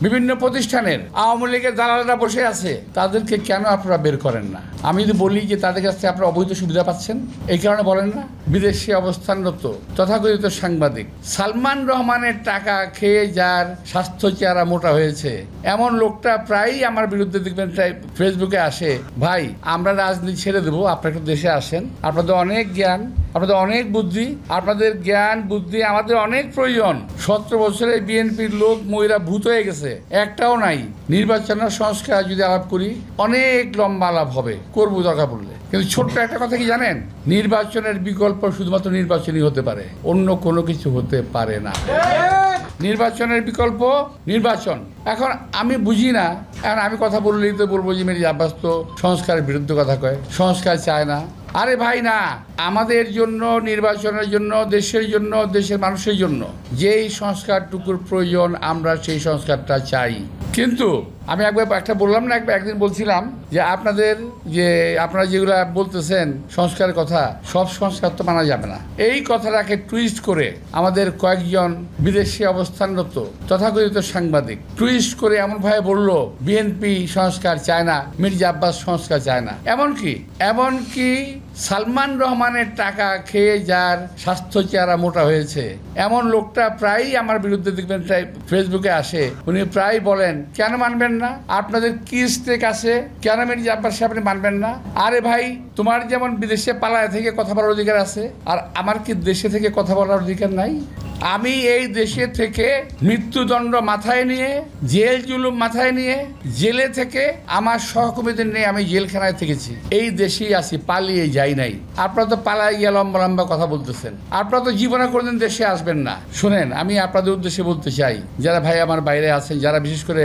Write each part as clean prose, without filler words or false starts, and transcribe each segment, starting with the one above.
বিভিন্ন প্রতিষ্ঠানের আওয়ামী লীগের দালালরা বসে আছে, তাদেরকে কেন আপনারা বের করেন না? আমি যদি বলি যে তাদের কাছ থেকে আপনারা অবৈধ সুবিধা পাচ্ছেন, এই কারণে বলেন না? বিদেশে অবস্থানরত তথাকথিত সাংবাদিক সালমান রহমানের টাকা খেয়ে যার স্বাস্থ্য চেহারা মোটা হয়েছে, এমন লোকটা প্রায়ই আমার বিরুদ্ধে দেখবেন ফেসবুকে আসে, ভাই আমরা রাজনীতি ছেড়ে দেবো, আপনারা একটু দেশে আসেন, আপনাদের অনেক জ্ঞান, আপনাদের অনেক বুদ্ধি, আপনাদের জ্ঞান বুদ্ধি আমাদের অনেক প্রয়োজন। 17 বছরে বিএনপির লোক মহিলা ভূত হয়ে গেছে, একটাও নাই। নির্বাচনের সংস্কার যদি আলাপ করি, অনেক লম্বা আলাপ হবে, করবো দরকার পড়লে। কিন্তু ছোট্ট একটা কথা কি জানেন? নির্বাচনের বিকল্প শুধুমাত্র নির্বাচনই হতে পারে, অন্য কোনো কিছু হতে পারে না। নির্বাচনের বিকল্প নির্বাচন। এখন আমি বুঝি না, এখন আমি কথা বললেই তো বলবো যে মির্জা আব্বাস তো সংস্কারের বিরুদ্ধে কথা কয়, সংস্কার চায় না। আরে ভাই না, আমাদের জন্য, নির্বাচনের জন্য, দেশের জন্য, দেশের মানুষের জন্য যেই সংস্কারটুকুর প্রয়োজন আমরা সেই সংস্কারটা চাই। কিন্তু আমি একটা বললাম না, একদিন বলছিলাম যে আপনারা যেগুলো বলতেছেন সংস্কারের কথা, সব সংস্কার তো মানা যাবে না। এই কথাটাকে টুইস্ট করে আমাদের কয়েকজন বিদেশে অবস্থানরত তথাকথিত সাংবাদিক টুইস্ট করে এমনভাবে বলল বিএনপি সংস্কার চায় না, মির্জা আব্বাস সংস্কার চায় না। এমনকি সালমান রহমানের টাকা খেয়ে যার স্বাস্থ্য চেহারা মোটা হয়েছে, এমন লোকটা প্রায়ই আমার বিরুদ্ধে দেখবেন ফেসবুকে আসে, উনি প্রায় বলেন কেন মানবেন না? আপনাদের কি স্টেক আছে? কেন মির্জা আব্বাস আপনি মানবেন না? আরে ভাই, তোমার যেমন বিদেশে পালায় থেকে কথা বলার অধিকার আছে, আর আমার কি দেশে থেকে কথা বলার অধিকার নাই? আমি এই দেশে থেকে মৃত্যুদণ্ড মাথায় নিয়ে, জেল জুলুম মাথায় নিয়ে, জেলে থেকে আমার সহকর্মীদের নিয়ে আমি জেলখানায় থেকেছি। এই দেশেই আছি, পালিয়ে যাই নাই। আপনারা তো পালায় গিয়ে লম্বা লম্বা কথা বলতেছেন, আপনারা তো জীবনে কোনোদিন দেশে আসবেন না। শুনেন, আমি আপনাদের উদ্দেশ্যে বলতে চাই, যারা ভাই আমার বাইরে আছেন, যারা বিশেষ করে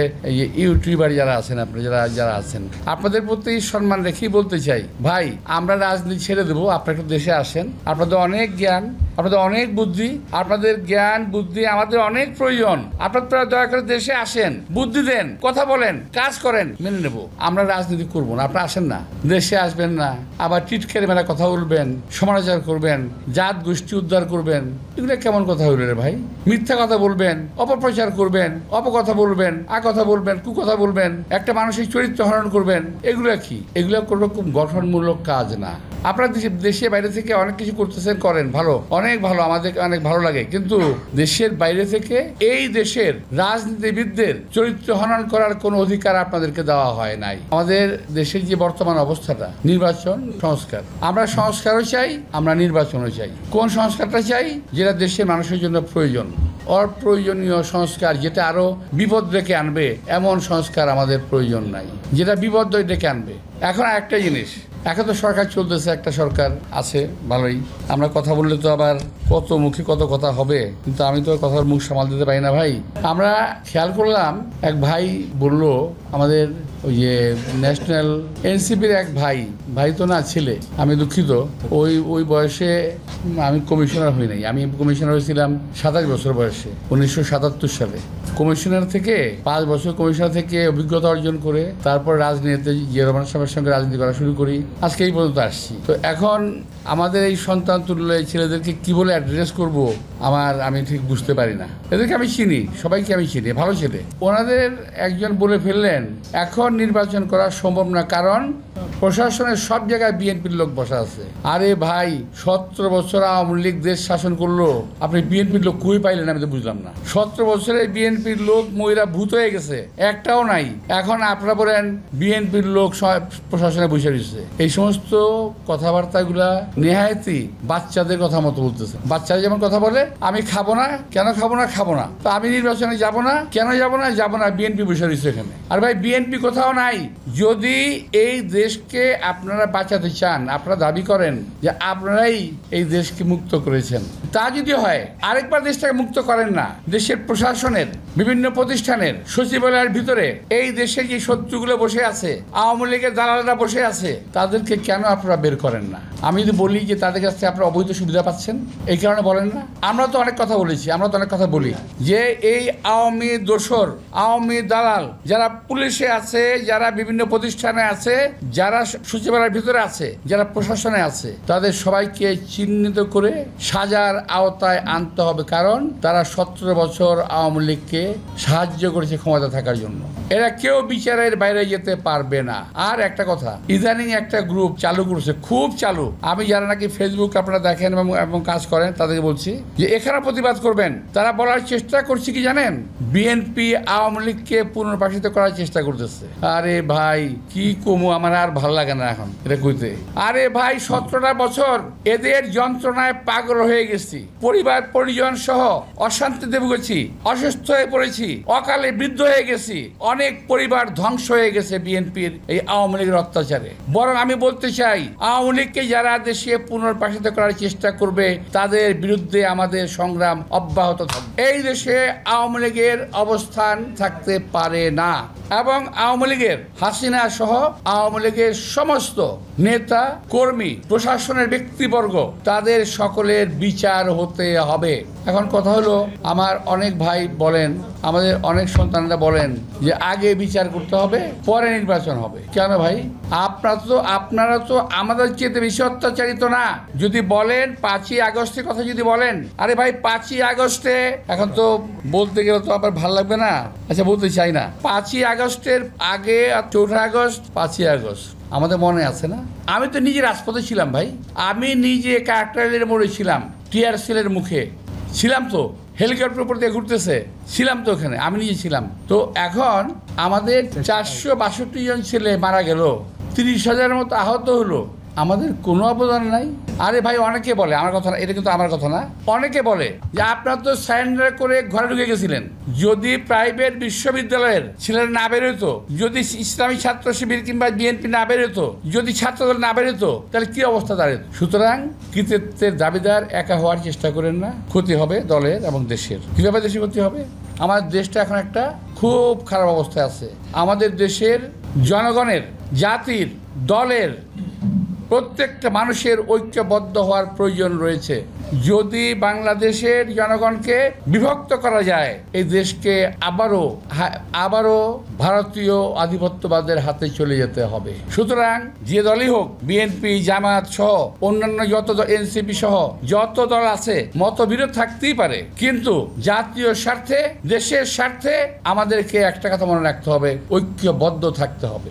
ইউটিউবার যারা আছেন, আপনারা যারা আছেন, আপনাদের প্রতি সম্মান রেখেই বলতে চাই, ভাই আমরা রাজনীতি ছেড়ে দেবো, আপনারা একটু দেশে আসেন, আপনাদের অনেক জ্ঞান, আপনাদের অনেক বুদ্ধি, আপনাদের জ্ঞান বুদ্ধি আমাদের অনেক প্রয়োজন। আপনারা দয়া করে দেশে আসেন, বুদ্ধি দেন, কথা বলেন, কাজ করেন, মেনে নেব। আমরা রাজনীতি করবো না, আপনারা আসেন না, দেশে আসবেন না, আবার টিটকের মেলা কথা বলবেন, সমালোচনা করবেন, জাত গোষ্ঠী উদ্ধার করবেন, এগুলো কেমন কথা হইল রে ভাই? মিথ্যা কথা বলবেন, অপপ্রচার করবেন, অপকথা বলবেন, কথা বলবেন, কুকথা বলবেন, একটা মানসিক চরিত্র হরণ করবেন, এগুলো কি? এগুলো কোনো রকম গঠনমূলক কাজ না। আপনারা দেশে বাইরে থেকে অনেক কিছু করতেছেন, করেন, ভালো, অনেক ভালো, আমাদের অনেক ভালো লাগে। কিন্তু দেশের বাইরে থেকে এই দেশের রাজনীতিবিদদের চরিত্র হনন করার কোনো অধিকার আপনাদেরকে দেওয়া হয় নাই। আমাদের দেশের যে বর্তমান অবস্থাটা, নির্বাচন সংস্কার, আমরা সংস্কারও চাই, আমরা নির্বাচনও চাই। কোন সংস্কারটা চাই? যেটা দেশের মানুষের জন্য প্রয়োজন। অপ্রয়োজনীয় সংস্কার, যেটা আরো বিপদ ডেকে আনবে, এমন সংস্কার আমাদের প্রয়োজন নাই, যেটা বিপদ ডেকে আনবে। এখন একটা জিনিস, এখন তো সরকার চলতেছে, একটা সরকার আছে ভালোই, আমরা কথা বললে তো আবার কত মুখে কত কথা হবে, কিন্তু আমি তো কথার মুখ সামাল দিতে পারি না ভাই। আমরা খেয়াল করলাম, এক ভাই বলল, আমাদের ওই যে ন্যাশনাল এনসিপির এক ভাই তো না, ছেলে, আমি দুঃখিত, ওই বয়সে আমি কমিশনার হই নাই, আমি কমিশনার হয়েছিলাম 27 বছর বয়সে, 1977 সালে। কমিশনার থেকে 5 বছর কমিশনার থেকে অভিজ্ঞতা অর্জন করে তারপর রাজনীতিতে জিয়া রহমান সাহেবের সঙ্গে রাজনীতি করা শুরু করি, আজকে এই পর্যন্ত আসছি। তো এখন আমাদের এই সন্তান তুল্য এই ছেলেদেরকে কি বলে অ্যাড্রেস করব আমি ঠিক বুঝতে পারি না। এদেরকে আমি চিনি, সবাইকে আমি চিনি, ভালো ছেলে। ওনাদের একজন বলে ফেললেন এখন নির্বাচন করা সম্ভব না, কারণ প্রশাসনের সব জায়গায় বিএনপির লোক বসা আছে। আরে ভাই, 17 বছর আওয়ামী লীগ দেশ শাসন করলো, আপনি বিএনপির লোক কই পাইলেন? আমি তো বুঝলাম না। 17 বছরে বিএনপির লোক মহিলা ভূত হয়ে গেছে, একটাও নাই। এখন আপনারা বলেন বিএনপির লোক প্রশাসনে বসে রয়েছে। এই সমস্ত কথাবার্তাগুলা নেহায়েতি বাচ্চাদের কথা মতো বলতেছে। বাচ্চারা যেমন কথা বলে, আমি খাবো না, কেন খাবো না? খাবো না। তো আমি নির্বাচনে যাব না, কেন যাব না? যাব না, বিএনপি বসে রয়েছে এখানে। আর ভাই, বিএনপি কোথাও নাই। যদি এই দেশকে আপনারা বাঁচাতে চান, আপনারা দাবি করেন যে আপনারাই এই দেশকে মুক্ত করেছেন, তা যদি হয় আরেকবার দেশটাকে মুক্ত করেন না। দেশের প্রশাসনের বিভিন্ন প্রতিষ্ঠানের সচিবালয়ের ভিতরে এই দেশে যে শত্রুগুলো বসে আছে, আওয়ামী লীগের দালালরা বসে আছে, তাদের তাদেরকে কেন আপনারা বের করেন না? আমি যদি বলি যে তাদের কাছ থেকে আপনারা অবৈধ সুবিধা পাচ্ছেন, এই কারণে বলেন না? আমরা তো অনেক কথা বলেছি, আমরা তো অনেক কথা বলি যে এই আওয়ামী দোসর, আওয়ামী দালাল যারা পুলিশে আছে, যারা বিভিন্ন প্রতিষ্ঠানে আছে, যারা সচিবালয়ের ভিতরে আছে, যারা প্রশাসনে আছে, তাদের সবাইকে চিহ্নিত করে সাজার আওতায় আনতে হবে। কারণ তারা 17 বছর আওয়ামী লীগকে সাহায্য করেছে ক্ষমতা থাকার জন্য। এরা কেউ বিচারের বাইরে যেতে পারবে না। আর একটা কথা, ইদানিং একটা গ্রুপ চালু করছে, খুব চালু। আমি যারা নাকি ফেসবুক আপনারা দেখেন এবং কাজ করেন তাদেরকে বলছি যে এখানে প্রতিবাদ করবেন। তারা বলার চেষ্টা করছে কি জানেন? বিএনপি আওয়ামী লীগকে পুনর্বাসিত করার চেষ্টা করতেছে। আরে ভাই কি কমু, আমার আর ভালো লাগে না এখন এটা কইতে। আরে ভাই 17টা বছর এদের যন্ত্রণায় পাগল হয়ে গেছি, পরিবার পরিজন সহ অশান্তিতে ভুগেছি, অসুস্থ হয়ে পড়েছি, অকালে বৃদ্ধ হয়ে গেছি, অনেক পরিবার ধ্বংস হয়ে গেছে বিএনপির এই আওয়ামী লীগের অত্যাচারে। বরং আমি বলতে চাই, আওয়ামী লীগকে যারা দেশে পুনর্বাসিত করার চেষ্টা করবে তাদের বিরুদ্ধে আমাদের সংগ্রাম অব্যাহত থাকবে। এই দেশে আওয়ামী লীগের অবস্থান থাকতে পারে না এবং আওয়ামী লীগের হাসিনা সহ আওয়ামী লীগের সমস্ত নেতা কর্মী প্রশাসনের ব্যক্তিবর্গ তাদের সকলের বিচার হতে হবে। এখন কথা হলো, আমার অনেক ভাই বলেন, আমাদের অনেক সন্তানরা বলেন যে আগে বিচার করতে হবে পরে নির্বাচন হবে। কেন ভাই? আপনারা তো আমাদের চেয়ে বেশি অত্যাচারিত না? যদি বলেন 5ই আগস্টের কথা যদি বলেন, আরে ভাই 5ই আগস্টে, এখন তো বলতে গেলে তো আবার ভালো লাগবে না, আচ্ছা বলতে চাই না, 5ই আগস্টের আগে 4 আগস্ট 5ই আগস্ট আমাদের মনে আছে না? আমি তো নিজে রাজপথে ছিলাম ভাই, আমি নিজে কাকরাইলের মোড়ে ছিলাম, টিয়ার সেলের মুখে ছিলাম, তো হেলিকপ্টার উপর দিয়ে ঘুরতেছে ছিলাম, তো ওখানে আমি নিজে ছিলাম। তো এখন আমাদের 462 জন ছেলে মারা গেল, 30,000-এর মতো আহত হলো, আমাদের কোনো অবদান নাই। আরে ভাই অনেকে বলে, আমার কথা না, এটা কিন্তু আমার কথা না, অনেকে বলে যে আপনারা তো সারেন্ডার করে ঘরে ঢুকে গেছিলেন। যদি প্রাইভেট বিশ্ববিদ্যালয়ের ছেলেরা না বেরোতো, যদি ইসলামী ছাত্র শিবির কিংবা বিএনপি না বেরোতো, যদি ছাত্রদল না বেরোতো, তাহলে কি অবস্থা দাঁড়াতো? সুতরাং কৃতিত্বের দাবিদার একা হওয়ার চেষ্টা করেন না, ক্ষতি হবে দলের এবং দেশের। কিভাবে দেশের ক্ষতি হবে? আমাদের দেশটা এখন একটা খুব খারাপ অবস্থায় আছে। আমাদের দেশের জনগণের, জাতির, দলের প্রত্যেকটা মানুষের ঐক্যবদ্ধ হওয়ার প্রয়োজন রয়েছে। যদি বাংলাদেশের জনগণকে বিভক্ত করা যায়, এই দেশকে আবারও ভারতীয় আধিপত্যবাদের হাতে চলে যেতে হবে। সুতরাং যে দলই হোক, বিএনপি, জামায়াত সহ অন্যান্য যত এনসিপি সহ যত দল আছে, মতবিরোধ থাকতেই পারে, কিন্তু জাতীয় স্বার্থে, দেশের স্বার্থে আমাদেরকে একটা কথা মনে রাখতে হবে, ঐক্যবদ্ধ থাকতে হবে।